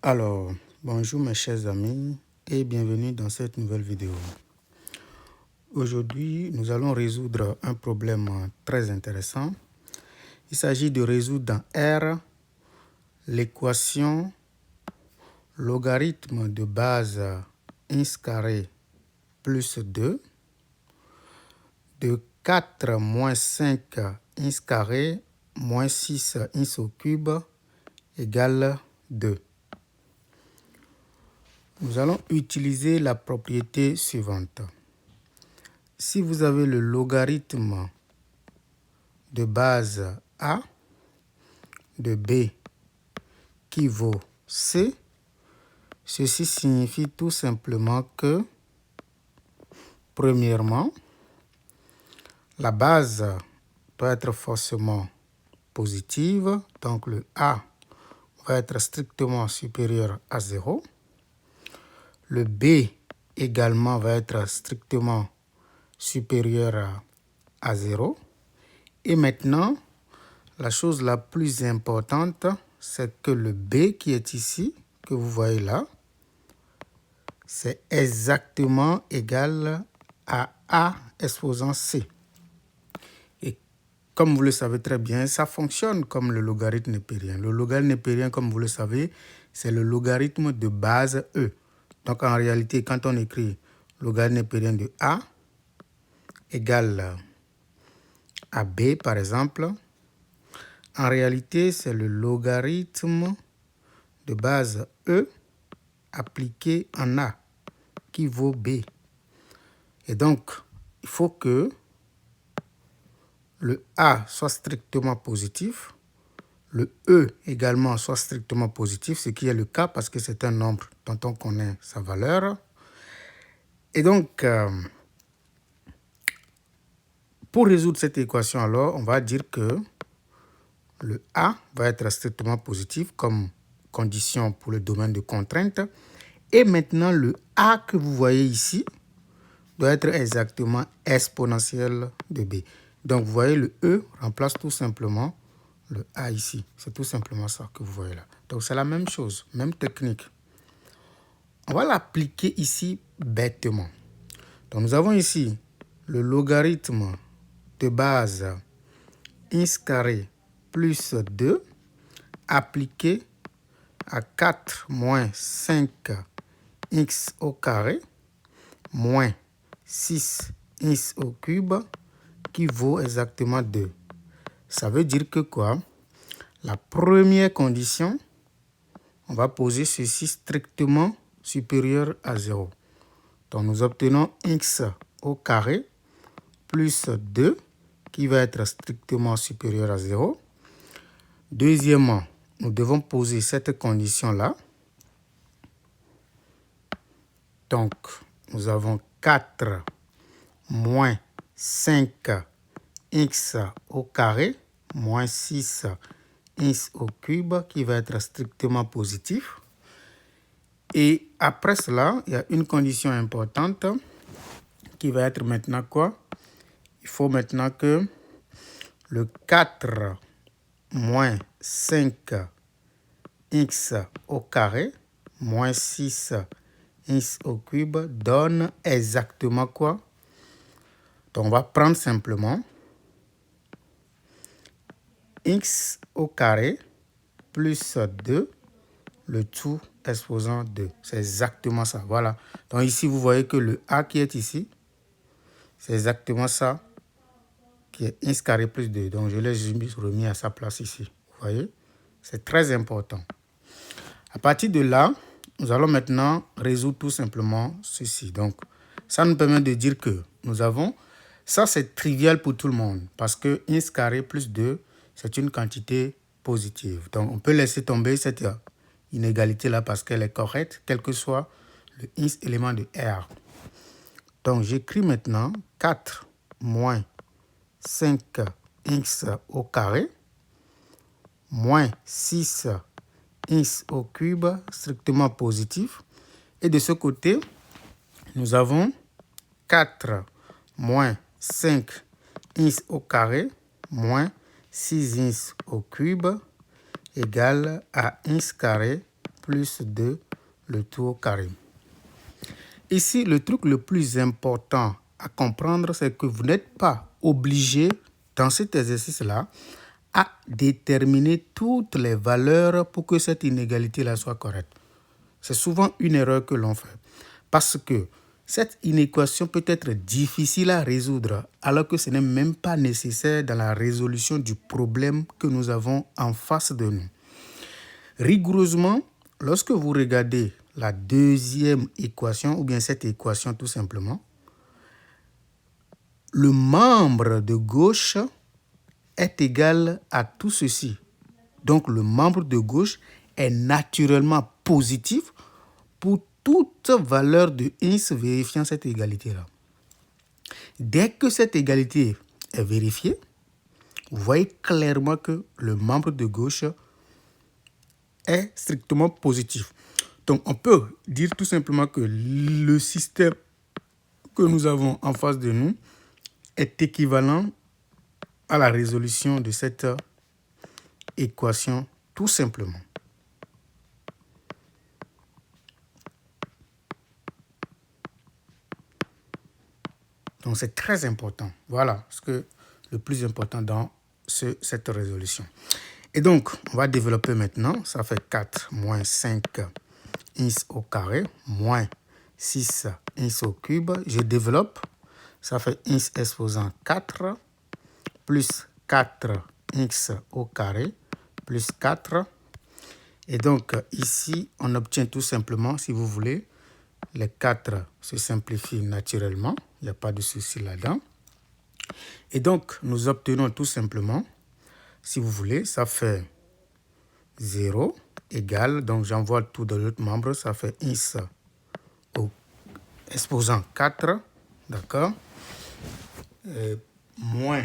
Alors, bonjour mes chers amis et bienvenue dans cette nouvelle vidéo. Aujourd'hui, nous allons résoudre un problème très intéressant. Il s'agit de résoudre dans R l'équation logarithme de base ins carré plus 2 de 4 moins 5 ins carré moins 6 ins au cube égale 2. Nous allons utiliser la propriété suivante. Si vous avez le logarithme de base A de B qui vaut C, ceci signifie tout simplement que, premièrement, la base doit être forcément positive, donc le A va être strictement supérieur à 0. Le B également va être strictement supérieur à 0. Et maintenant, la chose la plus importante, c'est que le B qui est ici, que vous voyez là, c'est exactement égal à A exposant C. Et comme vous le savez très bien, ça fonctionne comme le logarithme népérien. Le logarithme népérien, comme vous le savez, c'est le logarithme de base E. Donc en réalité, quand on écrit logarithme népérien de A égale à B, par exemple, en réalité, c'est le logarithme de base E appliqué en A qui vaut B. Et donc, il faut que le A soit strictement positif, le E également soit strictement positif, ce qui est le cas parce que c'est un nombre dont on connaît sa valeur. Et donc, pour résoudre cette équation, alors, on va dire que le A va être strictement positif comme condition pour le domaine de contrainte. Et maintenant, le A que vous voyez ici doit être exactement exponentiel de B. Donc, vous voyez, le E remplace tout simplement le A ici. C'est tout simplement ça que vous voyez là. Donc, c'est la même chose, même technique. On va l'appliquer ici bêtement. Donc, nous avons ici le logarithme de base ins carré plus 2 appliqué à 4 moins 5 x au carré moins 6 x au cube qui vaut exactement 2. Ça veut dire que quoi? La première condition, on va poser ceci strictement supérieur à 0. Donc nous obtenons x au carré plus 2 qui va être strictement supérieur à 0. Deuxièmement, nous devons poser cette condition-là. Donc, nous avons 4 moins 5 x au carré moins 6 x au cube qui va être strictement positif. Et après cela, il y a une condition importante qui va être maintenant quoi? Il faut maintenant que le 4 moins 5 x au carré moins 6 x au cube donne exactement quoi? Donc, on va prendre simplement x au carré plus 2, le tout exposant 2. C'est exactement ça. Voilà. Donc, ici, vous voyez que le A qui est ici, c'est exactement ça qui est x carré plus 2. Donc, je l'ai remis à sa place ici. Vous voyez? C'est très important. À partir de là, nous allons maintenant résoudre tout simplement ceci. Donc, ça nous permet de dire que nous avons... Ça, c'est trivial pour tout le monde parce que x carré plus 2, c'est une quantité positive. Donc, on peut laisser tomber cette inégalité-là parce qu'elle est correcte, quel que soit le x élément de R. Donc, j'écris maintenant 4 moins 5x au carré moins 6 x au cube strictement positif. Et de ce côté, nous avons 4 moins 5 x au carré moins 6x au cube égale à x carré plus 2, le tout au carré. Ici, le truc le plus important à comprendre, c'est que vous n'êtes pas obligé, dans cet exercice-là, à déterminer toutes les valeurs pour que cette inégalité-là soit correcte. C'est souvent une erreur que l'on fait. Parce que cette inéquation peut être difficile à résoudre, alors que ce n'est même pas nécessaire dans la résolution du problème que nous avons en face de nous. Rigoureusement, lorsque vous regardez la deuxième équation, ou bien cette équation tout simplement, le membre de gauche est égal à tout ceci. Donc, le membre de gauche est naturellement positif pour toute valeur de x vérifiant cette égalité-là. Dès que cette égalité est vérifiée, vous voyez clairement que le membre de gauche est strictement positif. Donc, on peut dire tout simplement que le système que nous avons en face de nous est équivalent à la résolution de cette équation tout simplement. Donc, c'est très important. Voilà ce que le plus important dans cette résolution. Et donc, on va développer maintenant. Ça fait 4 moins 5 x au carré moins 6 x au cube. Je développe. Ça fait x exposant 4 plus 4x au carré plus 4. Et donc, ici, on obtient tout simplement, si vous voulez, les 4 se simplifient naturellement. Il n'y a pas de souci là-dedans. Et donc, nous obtenons tout simplement, si vous voulez, ça fait 0 égale, donc j'envoie tout dans l'autre membre, ça fait x au exposant 4, d'accord, moins,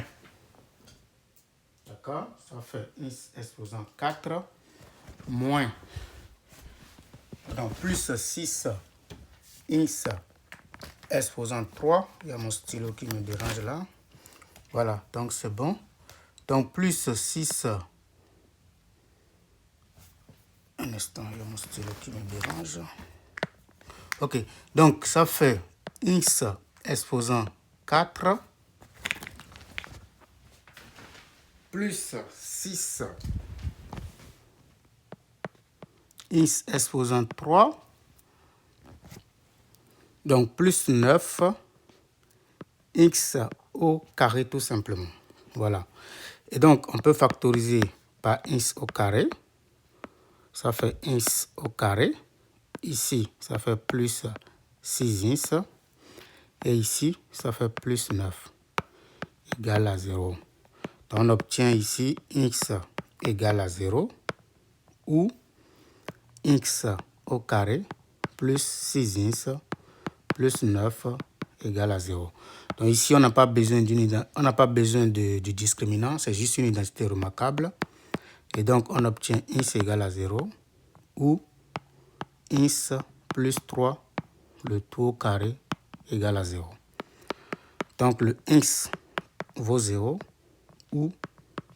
d'accord, ça fait x exposant 4, moins, donc plus 6 x exposant 3, il y a mon stylo qui me dérange là, voilà, donc c'est bon, donc plus 6, un instant, il y a mon stylo qui me dérange, ok, donc ça fait x exposant 4 plus 6 x exposant 3, donc plus 9 x au carré tout simplement. Voilà. Et donc, on peut factoriser par x au carré. Ça fait x au carré. Ici, ça fait plus 6x. Et ici, ça fait plus 9 égale à 0. Donc, on obtient ici x égale à 0 ou x au carré plus 6x plus 9 égale à 0. Donc ici, on n'a pas besoin de discriminant, c'est juste une identité remarquable. Et donc, on obtient x égale à 0 ou x plus 3, le tout au carré, égale à 0. Donc, le x vaut 0 ou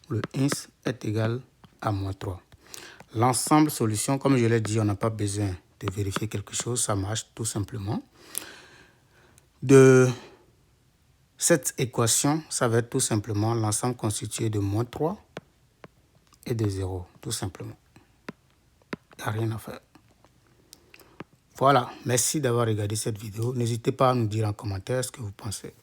le x est égal à moins 3. L'ensemble solution, comme je l'ai dit, on n'a pas besoin de vérifier quelque chose, ça marche tout simplement. De cette équation, ça va être tout simplement l'ensemble constitué de moins 3 et de 0, tout simplement. Il n'y a rien à faire. Voilà, merci d'avoir regardé cette vidéo. N'hésitez pas à nous dire en commentaire ce que vous pensez.